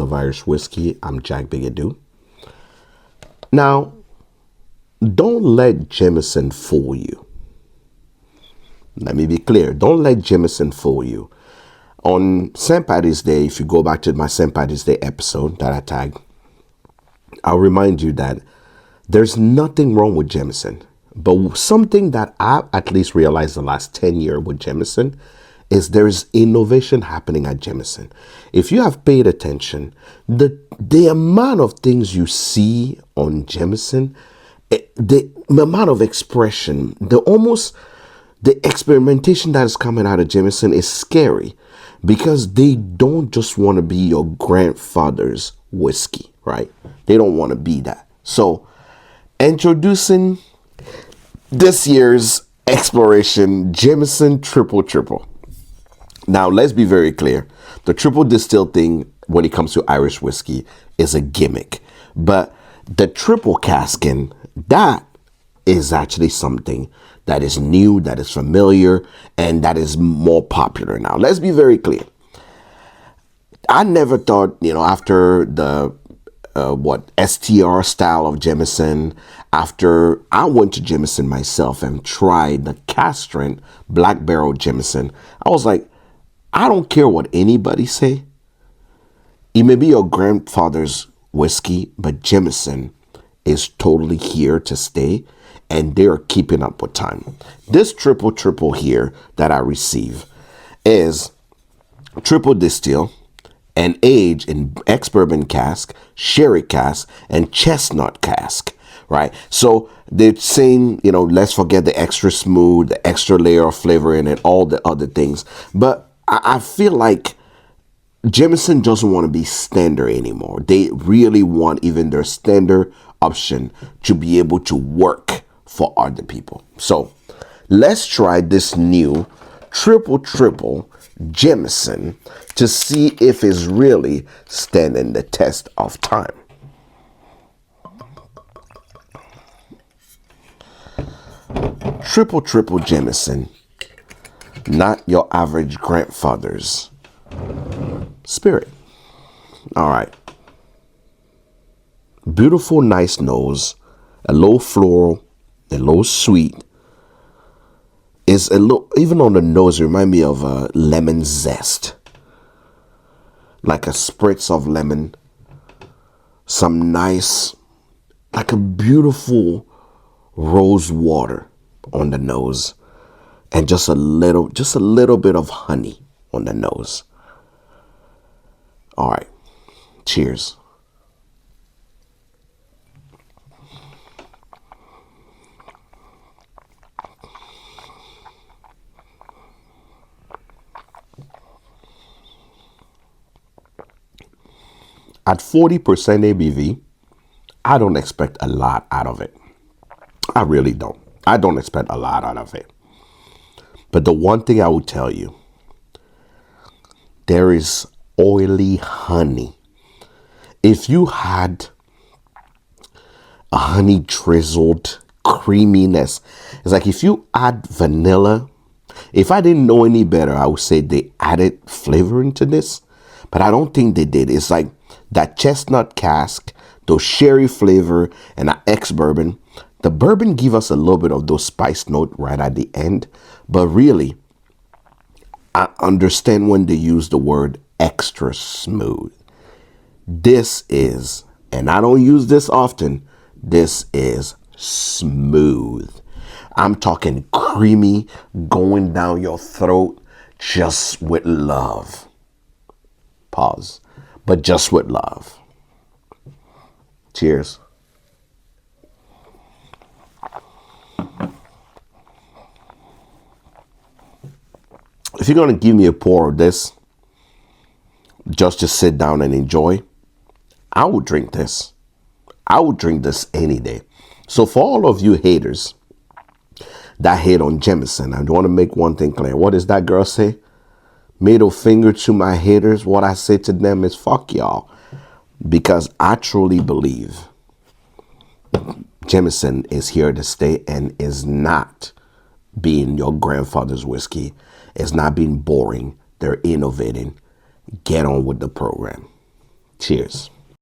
of Irish whiskey. I'm Jack Bigadoo. Now, don't let Jameson fool you. Let me be clear. Don't let Jameson fool you. On St. Paddy's Day, if you go back to my St. Paddy's Day episode that I tagged, I'll remind you that there's nothing wrong with Jameson. But something that I've at least realized the last 10 years with Jameson is there's innovation happening at Jameson. If you have paid attention, the amount of things you see on Jameson, the amount of expression, the experimentation that is coming out of Jameson is scary because they don't just want to be your grandfather's whiskey, right? They don't want to be that. So introducing this year's exploration, Jameson Triple Triple. Now, let's be very clear. The triple distill thing, when it comes to Irish whiskey, is a gimmick. But the triple casking, that is actually something that is new, that is familiar, and that is more popular now. Let's be very clear. I never thought, after the STR style of Jameson, after I went to Jameson myself and tried the cask strength Black Barrel Jameson, I was like, I don't care what anybody say. It may be your grandfather's whiskey, but Jameson is totally here to stay, and they're keeping up with time. This triple triple here that I receive is triple distill and age in ex-bourbon cask, sherry cask, and chestnut cask, right? So they're saying, let's forget the extra smooth, the extra layer of flavor in it, all the other things. But I feel like Jameson doesn't want to be standard anymore. They really want even their standard option to be able to work for other people. So let's try this new triple triple Jameson to see if it's really standing the test of time. Triple triple Jameson, not your average grandfather's spirit. All right. Beautiful, nice nose, a low floral, a low sweet. Is a little, even on the nose, it reminds me of a lemon zest. Like a spritz of lemon. Some nice, like a beautiful rose water on the nose. And just a little bit of honey on the nose. All right. Cheers. At 40% ABV, I don't expect a lot out of it. I really don't. I don't expect a lot out of it. But the one thing I will tell you, there is oily honey. If you had a honey drizzled creaminess, it's like if you add vanilla, if I didn't know any better, I would say they added flavoring to this, but I don't think they did. It's like that chestnut cask, those sherry flavor, and that ex-bourbon. The bourbon give us a little bit of those spice note right at the end, but really, I understand when they use the word extra smooth. This is, and I don't use this often, this is smooth. I'm talking creamy, going down your throat, just with love. Pause. But just with love. Cheers. If you're going to give me a pour of this, just to sit down and enjoy, I would drink this. I would drink this any day. So for all of you haters that hate on Jameson, I want to make one thing clear. What does that girl say? Middle finger to my haters. What I say to them is fuck y'all. Because I truly believe Jameson is here to stay and is not being your grandfather's whiskey. It's not being boring. They're innovating. Get on with the program. Cheers.